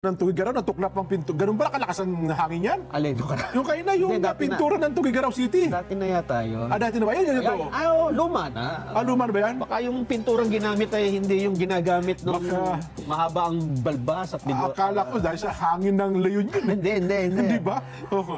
ng Tugigaraw, natuklap ang pinto. Ganun ba kalakas ang hangin yan? Alin ko Yung kayo na, yung pintura ng Tugigaraw City. Dati na yata yun. Dati na ba yan? Yan ito? Luma na. Luma na ba yan? Baka yung pinturang ginamit ay hindi yung ginagamit nung mahaba ang balbas at Akala ko dahil sa hangin ng leyon yun. Hindi. Hindi ba?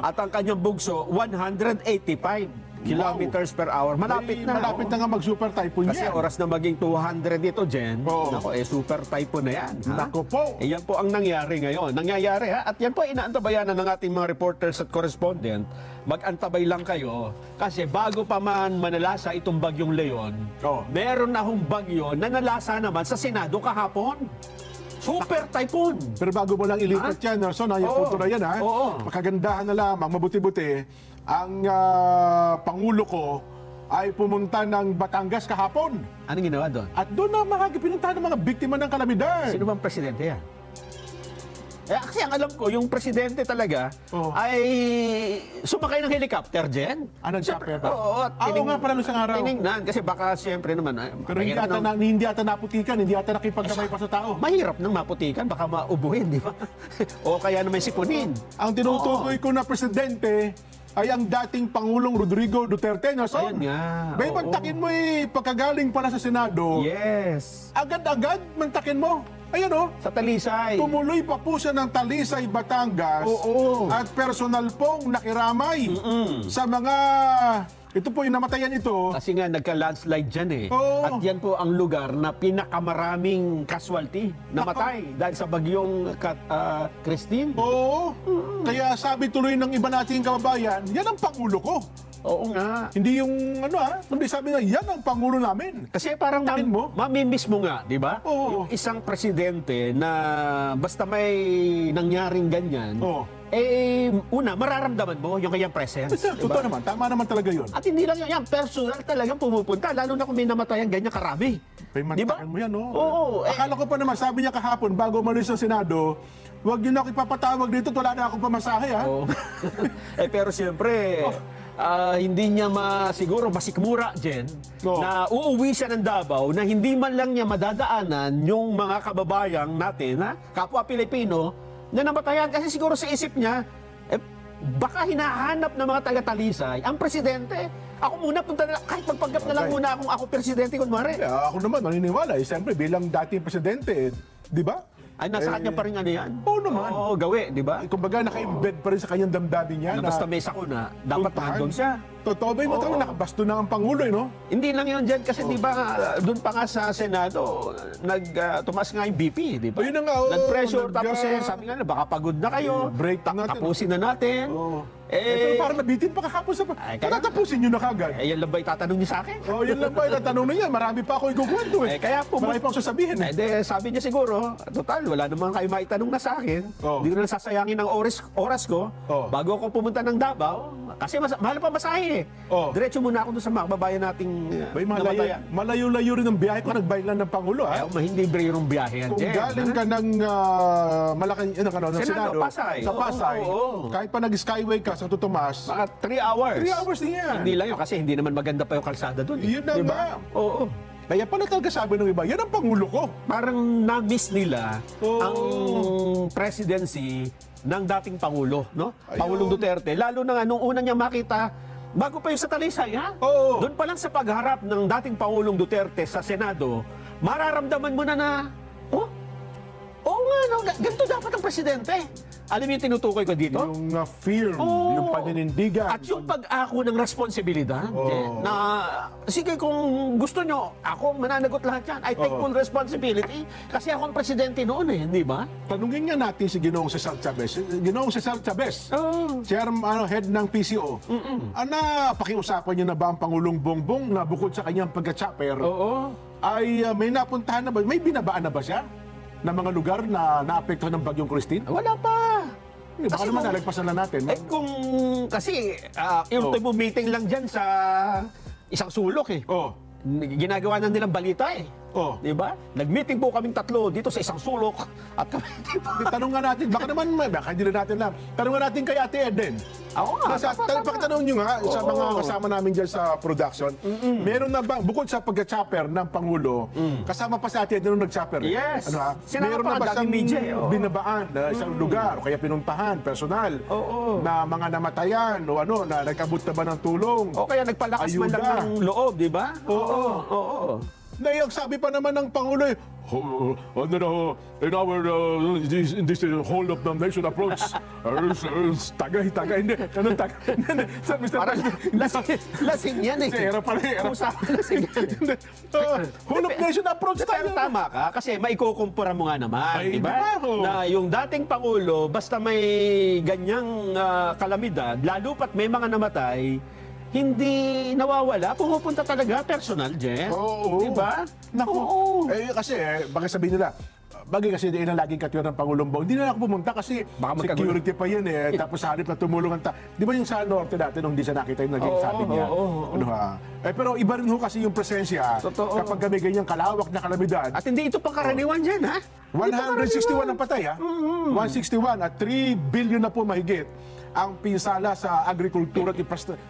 At ang kanyang bugso, 185 kilometers per hour. Malapit na. Malapit na nga mag-super typhoon Kasi yan. oras na maging 200 ito, Jen. Nako, super typhoon na yan. Nako po. Yan po ang nangyari ngayon. Nangyayari ha. At yan po inaantabayanan ng ating mga reporters at correspondent. Mag-antabay lang kayo. Kasi bago pa man manalasa itong bagyong Leon, meron na hong bagyo na nalasa naman sa Senado kahapon. Super typhoon. Pero bago mo lang ilipat yan, Nelson, yung punto na yan, ha? Makagandahan na lamang, mabuti-buti, ang Pangulo ko ay pumunta ng Batangas kahapon. Anong ginawa doon? At doon na pinuntahan ng mga biktima ng kalamidad. Sino bang presidente yan? Kasi ang alam ko, yung presidente talaga ay sumakay ng helicopter, Jen. Nag-chopper ba? Oo, nga pala nung isang araw. Tinignan, kasi baka siyempre naman. Pero hindi ata naputikan, hindi ata nakipagkamay pa sa tao. Mahirap nang maputikan, baka maubuhin, di ba? O kaya naman sipunin. Ang tinutukoy ko na presidente ay ang dating Pangulong Rodrigo Duterte. Ayun nga. May mantakin mo pagkagaling pala sa Senado. Yes. Agad-agad mantakin mo. Ayan Sa Talisay. Tumuloy pa po siya ng Talisay, Batangas. At personal pong nakiramay sa mga... Ito po yung namatayan ito. Kasi nga nagka-landslide dyan At yan po ang lugar na pinakamaraming casualty. Namatay dahil sa bagyong Christine. Kaya sabi tuloy ng iba nating kababayan, yan ang Pangulo ko. Oo nga. Hindi yung kundi sabi na yan ang Pangulo namin. Kasi parang mamimiss mo nga, di ba? Yung isang presidente na basta may nangyaring ganyan, una, mararamdaman mo yung kanyang presence. Totoo naman, tama naman talaga yun. At hindi lang yan, personal talagang pumupunta, lalo na kung may namatayan ganyan karami. Di ba? Mo yan, Akala ko pa naman, sabi niya kahapon, bago umalis sa Senado, huwag niyo na ako ipapatawag dito, wala na akong pamasahe, ha? Pero siyempre, hindi niya siguro masikmura, Jen, na uuwi siya ng Davao na hindi man lang niya madadaanan yung mga kababayang natin, kapwa Pilipino, na namatayan. Kasi siguro sa isip niya, baka hinahanap ng mga taga-Talisay ang presidente. Ako muna, punta na, kahit magpanggap na lang muna ako presidente, kunwari. Ako naman, naniniwala. Siyempre, bilang dating presidente, di ba? Ay, nasa kanya pa rin yan? Oo naman. Oo, gawi, di ba? Kumbaga, naka-embed pa rin sa kanyang damdamin niya. Basta may sakuna, dapat nandun siya. Totoo ba yung nakabasto na ang Pangulo, no? Hindi lang yun dyan, kasi di ba, doon pa nga sa Senado, tumas nga yung BP, di ba? Yun na nga, nag-pressure, tapos sabi nga na, baka pagod na kayo. Break natin. Tapusin na natin. Pero parang nabitin pa kahapon sa... Tatapusin nyo na kagad. Yan lang ba itatanong niyo sa akin? Yan lang ba itatanong niya? Marami pa ako ikukwento Kaya marami pa ako sasabihin sabi niya siguro, total, wala naman kayo maitanong na sa akin. Hindi ko na sasayangin ng oras ko. Bago ako pumunta ng Davao, kasi mahal pa masahe Diretso muna ako doon sa mga kababayan nating namatayan. Malayo-layo rin ang biyahe ko, nagbaylan ng Pangulo, ha? Hindi birong biyahe yan, Kung galing ka ng malaking, Senado, Pasay. Sa Pasay, kahit pa nag-skyway ka sa Tomas, mga 3 hours. 3 hours din yan. Hindi lang yun, kasi hindi naman maganda pa yung kalsada doon. Yun na diba? nga. Oo. Kaya pala talaga sabi ng iba, yan ang Pangulo ko. Parang na-miss nila ang presidency ng dating Pangulo, no? Pangulong Duterte. Lalo na nga, nung una niya makita, bago pa yung sa Talisay, ha? Doon pa lang sa pagharap ng dating Pangulong Duterte sa Senado, mararamdaman mo na, ganito dapat ang presidente. Alam mo yung tinutukoy ko dito? Yung fear, yung paninindigan. At yung pag-ako ng responsibilidad, na sige kung gusto nyo, ako mananagot lahat yan. I take full responsibility kasi ako ang presidente noon di ba? Tanungin nga natin si Ginoong Cesar Chavez. Ginoong Cesar Chavez, head ng PCO. Pakiusapan niyo na ba ang Pangulong Bongbong na bukod sa kanyang pagka-chopper, ay may napuntahan na ba, may binabaan na ba siya? Na mga lugar na naapektuhan ng Bagyong Christine? Wala pa. Baka naman nalagpasan na natin. Kasi ultimo meeting lang dyan sa isang sulok Ginagawa na nilang balita Oh. Di ba? Nag-meeting po kaming tatlo dito sa isang sulok. At kami, di ba? Tanong nga natin, baka naman, baka hindi na natin alam. Tanong nga natin kay Ate Eden. Ako nga. Pakitanong nyo nga sa mga kasama namin dyan sa production, meron na ba, bukod sa pagka-chopper ng Pangulo, kasama pa sa Ate Eden nung nag-chopper? Yes. Ano, Sinama meron pa na ba ang siyang daming media, binabaan na isang lugar, o kaya pinuntahan, personal, na mga namatayan, o ano, na nagkabot na ba ng tulong? O kaya nagpalakas man lang Ayuda. ng loob, di ba? Oo. Nayag sabi pa naman ng Pangulo in our in this whole of the nation approach tagay hindi ganun tagay sa Mr. Parang lasing yan eh. Era pala Usapan lasing yan. whole of nation approach tayo. Pero tama ka, kasi maikukumpara mo nga naman, Ay, di ba? di ba? Na yung dating Pangulo, basta may ganyang kalamidad, lalo pat may mga namatay, hindi nawawala, pumupunta talaga personal, Jen. Oo. Di ba? Naku. Oo. Kasi baka sabihin nila, bagay kasi din ang laging katiwan ng Pangulong Bongbong. Hindi na ako pumunta kasi Baka magkagulo. security pa yan eh. Tapos sa halip na tumulong ang Di ba yung sa Norte dati nung di siya nakita yung naging sabi niya? Ano ha? Pero iba rin ho kasi yung presensya Totoo. kapag may ganyang kalawak na kalamidad. At hindi ito pangkaraniwan dyan, ha? 161 ang patay ha? 161 at 3 billion na po mahigit ang pinsala sa agrikultura at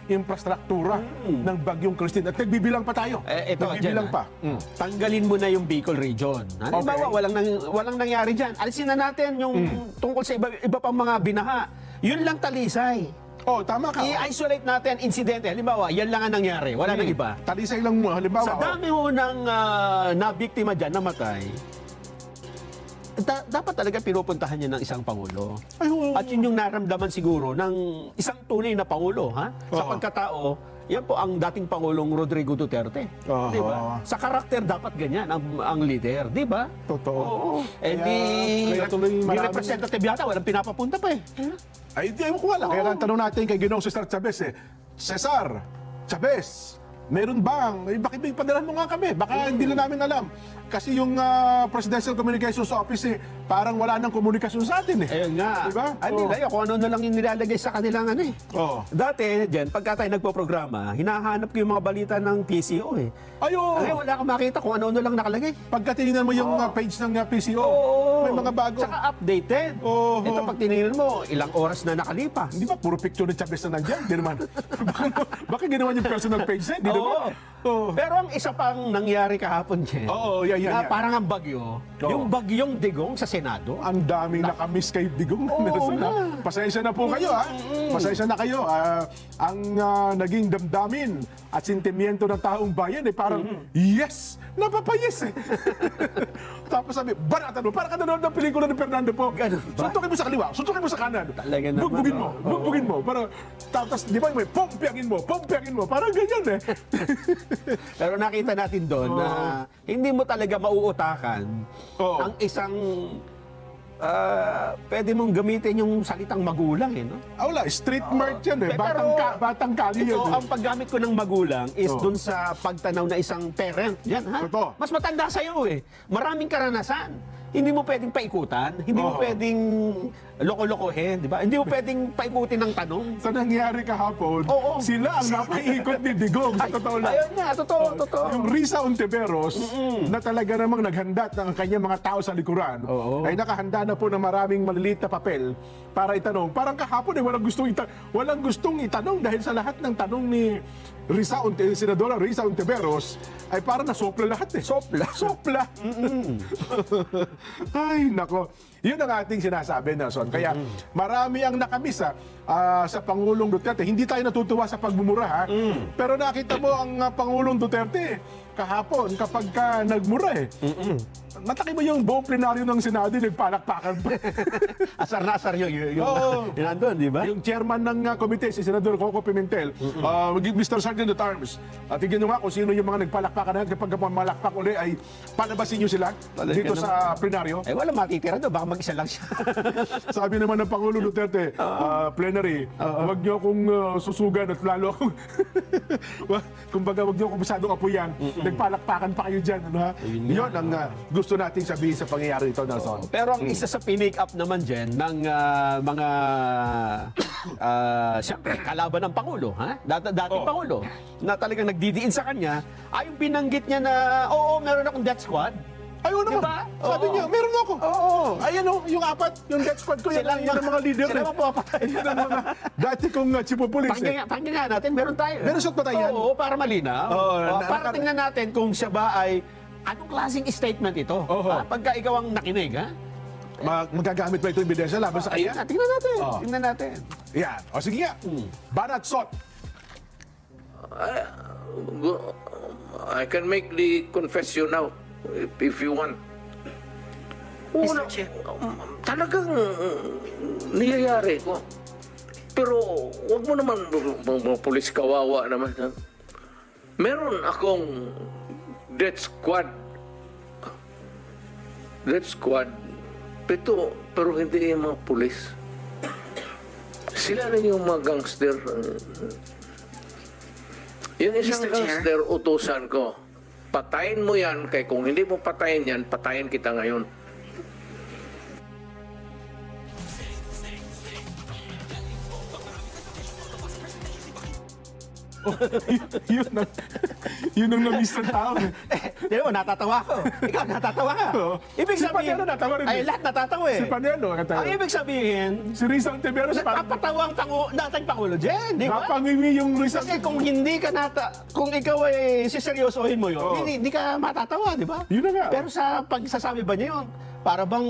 infrastruktura ng Bagyong Christine. At nagbibilang pa tayo. Ito, nagbibilang Jen, pa. Tanggalin mo na yung Bicol region. Halimbawa, walang nangyari dyan. Alisin na natin yung tungkol sa iba pang mga binaha. Yun lang talisay. Oh, tama ka. I-isolate natin insidente. Halimbawa, yan lang ang nangyari. Wala nang iba. Talisay lang mo, halimbawa. Sa dami ho ng nabiktima dyan, namatay, dapat talaga pinupuntahan niya ng isang Pangulo. Ay, oo. At yun yung naramdaman siguro ng isang tunay na Pangulo, ha? Sa Oo. pagkatao, yan po ang dating Pangulong Rodrigo Duterte. Oo. Di ba? Sa karakter dapat ganyan ang leader, di ba? Totoo. Oo. Eh kaya tuloy di maraming- representative yata, walang pinapapunta pa eh. Ay, di ko alam. Kaya ang tanong natin kay Ginoong Cesar Chavez Cesar Chavez, meron bang? Bakit may padalahan mo nga kami? Baka hindi na namin alam. Kasi yung Presidential Communications Office parang wala nang komunikasyon sa atin Ayun nga. Diba? Nila, kung ano na lang yung nilalagay sa kanilang ano eh. Oo. Dati, Jen, pagka tayo nagpo-programa, hinahanap ko yung mga balita ng PCO eh. Ayo. Ay, wala akong makita kung ano lang nakalagay. Pagka tinignan mo yung page ng PCO, may mga bago. Tsaka updated. Oo. Ito, pag tinignan mo, ilang oras na nakalipas. Hindi ba puro picture ni Chavez na nandyan? Hindi naman. Baka ginawa yung personal page niya? Hindi Oo. naman. Oo. Pero ang isa pang nangyari kahapon, Jen, Oo, yan. na parang ang bagyo, yung bagyong digong sa Senado. Ang daming nakamiss kay Digong. Pasensya na po kayo, ha? Pasensya na kayo. Ang naging damdamin at sentimiento ng taong bayan, parang, yes! Napapayes, eh. Tapos sabi, baratan mo. Parang kanonood ng pelikula ni Fernando po. Ganun ba? Suntukin mo sa kaliwa, suntukin mo sa kanan. Talaga naman, Bugbugin mo, oo. bugbugin mo. Tapos, di ba, may pompiagin mo. Parang ganyan, eh. Pero nakita natin doon na hindi mo talaga mauutakan Oo. ang isang pwede mong gamitin yung salitang magulang eh, no? Wala, street mart yan, eh. Pero Batang kali ito, yan. ang paggamit ko ng magulang is Oo. doon sa pagtanaw na isang parent. Yan, ha? Totoo. Mas matanda sa'yo eh. Maraming karanasan. Hindi mo pwedeng paikutan. Hindi mo Oo. pwedeng loko-lokohin, di ba? Hindi mo pwedeng paikutin ng tanong. Sa nangyari kahapon, Oo. sila ang napaikot ni Digong sa totoo lang. Ayun nga, totoo. Yung Risa Ontiveros, na talaga namang naghanda ng kanyang mga tao sa likuran, Oo. ay nakahanda na po ng maraming maliliit na papel para itanong. Parang kahapon walang gustong itanong dahil sa lahat ng tanong ni Senadora Risa Ontiveros ay parang nasopla lahat eh. Sopla. Ay, nako. Yun ang ating sinasabi, Nelson. Kaya marami ang nakamiss sa Pangulong Duterte. Hindi tayo natutuwa sa pagmumura, ha? Pero nakita mo ang Pangulong Duterte kahapon kapag nagmura eh. Nataki mo yung buong plenaryo ng Senado, nagpalakpakan pa. Asar na asar yung Oo. yun nandun, di ba? Yung chairman ng komite, si Senador Coco Pimentel, Mr. Sergeant at Arms, tignan nyo nga kung sino yung mga nagpalakpakan na yan. Kapag malakpak uli ay palabasin nyo sila Talaga dito naman. sa plenaryo. Eh, wala matitira doon. Baka mag-isa lang siya. Sabi naman ng Pangulo Duterte, plenary, wag niyo akong susugan at lalo akong, kumbaga wag niyo akong masyadong apuyan. Nagpalakpakan pa kayo dyan. Ano, ha? Yun ang gusto natin sabihin sa pangyayari ito, Nelson. Pero ang isa sa pinake up naman dyan ng mga siyempre, kalaban ng Pangulo, ha? Dating Pangulo, na talagang nagdidiin sa kanya, ay yung binanggit niya na, oo, meron akong death squad. Ayun naman. Diba? Sabi niya, meron ako. Oo. Ayan o, yung apat, yung death squad ko, yan ang mga leader. Sila mapapatay. Yan ang mga dati kong chief of police. Pakinggan natin, meron tayo. Meron siyang patayan? Oo, para malinaw. Oo, para tingnan natin kung siya ba ay, anong klaseng statement ito? Pagka ikaw ang nakinig, ha? Magagamit ba ito ebidensya laban sa kanya? Tingnan natin. Tingnan natin. Yan. O sige nga. Banat Sot. I can make the confession now if you want. Mr. Chair. Talagang niyayari ko. Pero wag mo naman mga pulis kawawa naman. Meron akong death squad. Death squad. Pero hindi yung mga pulis. Sila rin yung mga gangster. Yung isang Mr. Chair. gangster, utusan ko. Patayin mo yan, kaya kung hindi mo patayin yan, patayin kita ngayon. Yun ang namiss ng tao. Di ba, natatawa ko. Ikaw, natatawa ka. Ibig Si sabihin, Panelo natatawa rin. ay lahat natatawa eh. Si Panelo, Ang ibig sabihin, si Rizal Tiberos, napapatawa ang dating Pangulo dyan, di ba? napangiwi yung Rizal. Kasi kung hindi ka kung ikaw ay siseryosohin mo yun, hindi ka matatawa, di ba? Yun na nga. Pero sa pagsasabi ba niya yun, para bang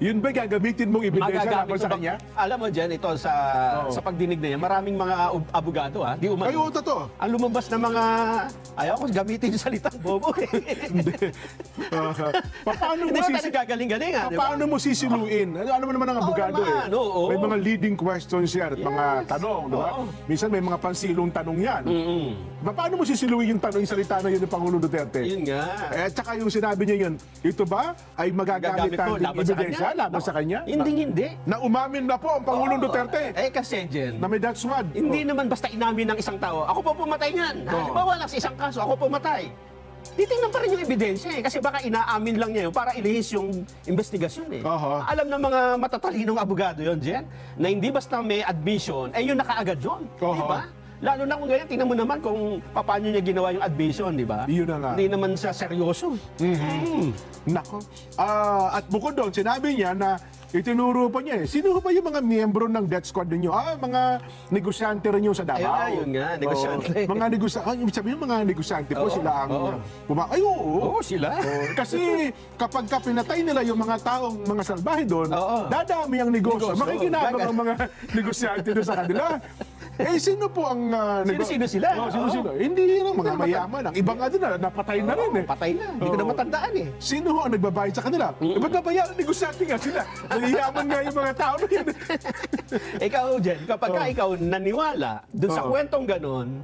Yun ba gagamitin mong ebidensya laban sa kanya? Alam mo dyan, ito sa pagdinig na yan, maraming mga abogado, ha? Di umano. Ay, oo, totoo. Ang lumabas na mga, ayaw ko gamitin yung salitang bobo eh. Paano mo Hindi ba tayo gagaling-galing, ha? Di ba? Paano mo sisiluin? Ano mo naman ang abogado naman, oo. May mga leading questions yan at mga tanong, di ba? Oo. Minsan may mga pansilong tanong yan. Paano mo sisiluin yung tanong, yung salita na yun ng Pangulo Duterte? Yun nga. At saka yung sinabi niya yun, ito ba ay magagamit Gagamit ko ng ebidensya laban sa kanya? Hindi. Na umamin na po ang Pangulong Duterte Kasi, Jen, na may death squad. hindi naman basta inamin ng isang tao, ako po pumatay niyan. Halimbawa lang sa isang kaso, ako pumatay. Titingnan pa rin yung ebidensya eh. Kasi baka inaamin lang niya yun para ilihis yung investigasyon eh. Alam ng mga matatalinong abogado yun, Jen, na hindi basta may admission, yun nakaagad yun. Di ba? Lalo na kung ganyan, tingnan mo naman kung paano niya ginawa yung admission, di ba? Yun na nga. Hindi naman siya seryoso. Nako. At bukod doon, sinabi niya na itinuro pa niya sino ba yung mga miyembro ng death squad ninyo? Mga negosyante rin yung sa Davao. Ayun nga, negosyante. Mga negosyante. Ibig sabihin mga negosyante po sila ang ay, oo. Oo, sila. Kasi kapag pinatay nila yung mga taong mga salbahe doon, dadami ang negosyo. Makikinabang ang mga negosyante doon sa kanila. Sino po ang... Sino-sino sila? Sino-sino? Hindi yung mga mayaman. Ang iba nga din na, napatay na rin eh. Patay na. Hindi ko na matandaan eh. Sino ho ang nagbabayad sa kanila? Ba't nabayaran? Negosyante nga sila. Nahiyaman nga yung mga tao na yun. Ikaw, Jen, kapag ikaw naniwala dun sa kwentong ganon,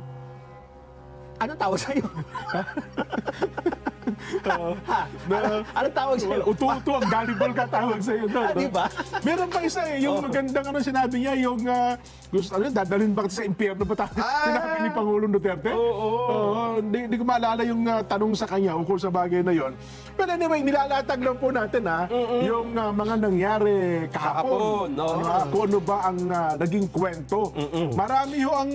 anong tawag sa'yo? Anong tawag sa'yo? Utu-utu ang gullible ka tawag sa'yo. Di ba? Meron pa isa yung magandang sinabi niya, yung gusto, dadalhin ba kita sa impyerno ba sinabi ni Pangulong Duterte? Hindi ko maalala yung tanong sa kanya ukol sa bagay na yon. But anyway, nilalatag lang po natin yung mga nangyari kahapon. Kung ano ba ang naging kwento. Marami ho ang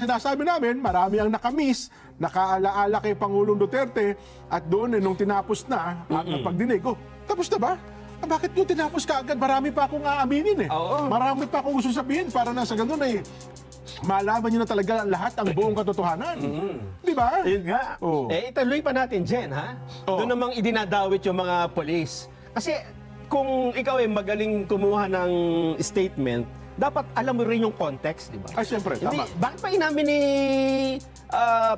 sinasabi namin, marami ang nakamiss, nakaalaala kay Pangulong Duterte at doon nung tinapos na ang pagdinig, tapos na ba? Bakit nyo tinapos ka agad? Marami pa akong aaminin eh. Marami pa akong gusto sabihin para na sa ganun malaman nyo na talaga lahat ang buong katotohanan. Di ba? Yun nga. Ituloy pa natin, Jen, ha? Doon namang idinadawit yung mga polis. Kasi kung ikaw ay magaling kumuha ng statement, dapat alam mo rin yung context, di ba? Siyempre, tama. Bakit pa inamin ni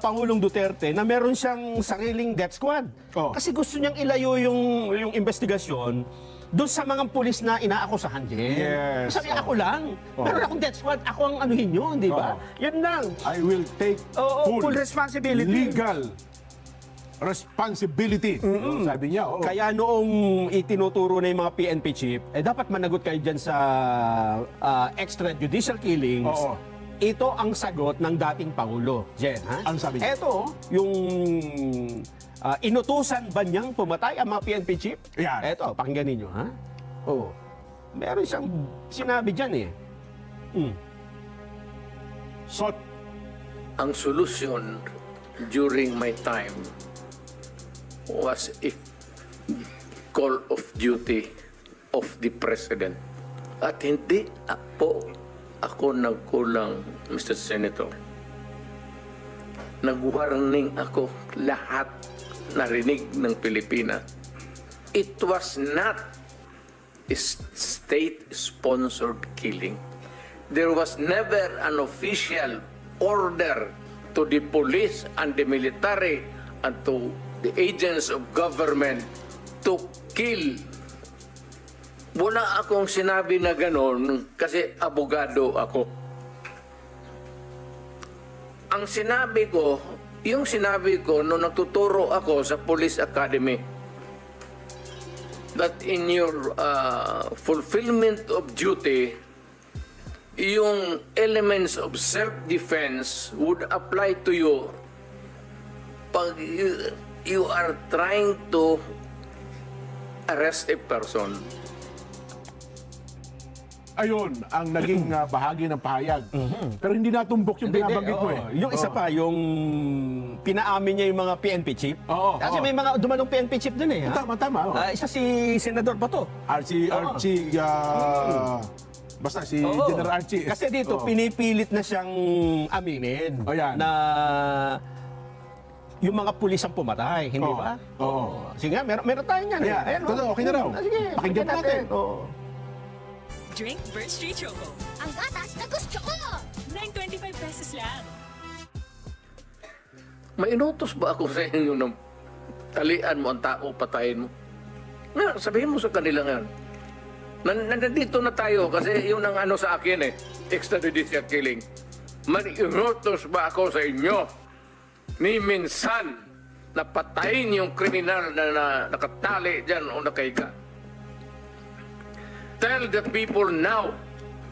Pangulong Duterte na meron siyang sariling death squad? Kasi gusto niyang ilayo yung investigasyon doon sa mga pulis na inaakusahan din. Yes. Sabi, ako lang. Meron akong death squad, ako ang anuhin yun, di ba? Yun lang. I will take Full responsibility. Legal responsibility. Sabi niya, oo. Kaya noong itinuturo na yung mga PNP chief, dapat managot kayo dyan sa extrajudicial killings. Oo. Ito ang sagot ng dating Pangulo. Jen, ha? Ano sabi niya? Ito, yung inutusan ba niyang pumatay ang mga PNP chief? Yan. Ito, pakinggan ninyo, ha? Oo. Meron siyang sinabi dyan, eh. So, Ang solusyon during my time was a call of duty of the President. At hindi ako nagkulang, Mr. Senator. Nag-warning ako lahat narinig ng Pilipinas. It was not a state-sponsored killing. There was never an official order to the police and the military and to the agents of government to kill. Wala akong sinabi na ganon kasi abogado ako. Ang sinabi ko, yung sinabi ko nung nagtuturo ako sa Police Academy, that in your fulfillment of duty, yung elements of self-defense would apply to you pag you are trying to arrest a person. ayun ang naging bahagi ng pahayag. Pero hindi natumbok yung binabanggit mo eh. Yung isa pa, yung pinaamin niya yung mga PNP chief. Oo, Kasi oo. may mga dumanong PNP chief dun eh. Ha? Tama. Isa si Senador Bato. Archie, basta si Oo. General Archie. Kasi dito, Oo. pinipilit na siyang aminin O, yan. na yung mga pulis ang pumatay, hindi Oo. ba? Oo. Sige nga, meron tayo niyan. Ayan. Ayan, Totoo, okay na raw. Sige, Pakinggan natin. Oo. Drink Bird Street Choco. Ang gatas na gusto ko! 9.25 pesos lang. May inutos ba ako sa inyo ng talian mo ang tao, patayin mo? Na, sabihin mo sa kanila ngayon. Nandito na tayo kasi yun ang ano sa akin eh. Extrajudicial killing. May inutos ba ako sa inyo ni minsan na patayin yung kriminal na nakatali dyan o nakahiga? Tell the people now,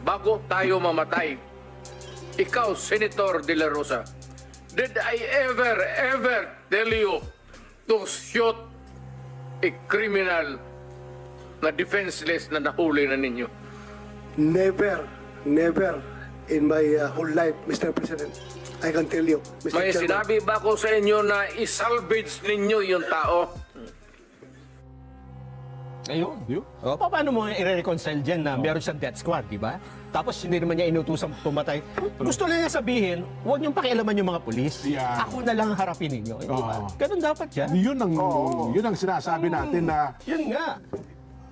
bago tayo mamatay, ikaw, Senator De La Rosa, did I ever tell you to shoot a criminal na defenseless na nahuli na ninyo? Never in my whole life, Mr. President. I can tell you, Mr. May Chairman. sinabi ba ko sa inyo na isalvage ninyo yung tao? Ayun. Paano mo i-reconcile dyan na meron siyang death squad, di ba? Tapos hindi naman niya inutusang pumatay. Gusto lang niya sabihin, huwag niyong pakialaman yung mga pulis. Yeah. Ako na lang harapin ninyo. Di ba? Ganun dapat yan. Yun ang sinasabi natin na Yun nga.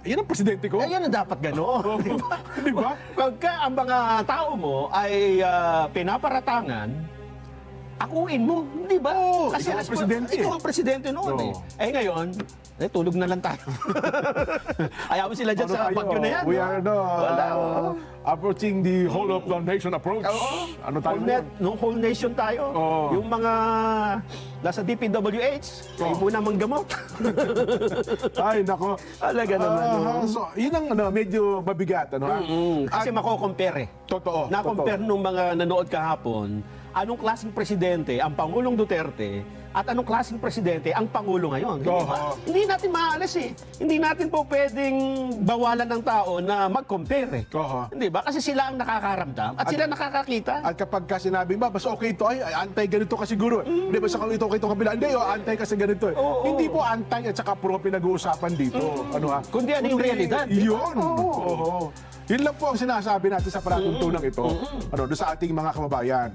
yan ang presidente ko. Ayun ang dapat gano'n. Di ba? Pagka ang mga tao mo ay pinaparatangan, akuin mo, di ba? Ikaw ang presidente. Ikaw ang presidente noon eh. Ngayon, tulog na lang tayo. Ayaw mo sila dyan sa bagyo na yan. We no? are approaching the whole of the nation approach. Ano tayo ngayon? Whole nation tayo. Oo. Yung mga nasa DPWH, kayo muna manggamot. Ay, nako. Talaga naman. So, yun ang medyo mabigat. Kasi mako-compare eh. Totoo. Na-compare nung mga nanood kahapon, anong klaseng presidente ang Pangulong Duterte at anong klaseng presidente ang Pangulo ngayon. Hindi ba? Hindi natin maaalis eh. Hindi natin po pwedeng bawalan ng tao na mag-compare eh. Hindi ba? Kasi sila ang nakakaramdam at sila nakakakita. At kapag ka sinabi ba, basta okay ito, ay antay ganito ka siguro. Hindi ba sa ito kabila? Hindi, antay kasi ganito eh. Hindi po antay at saka puro pinag-uusapan dito. Ano ha? Kundi ano yung realidad. Yun. Yun lang po ang sinasabi natin sa palatuntunan ito. Doon sa ating mga kababayan.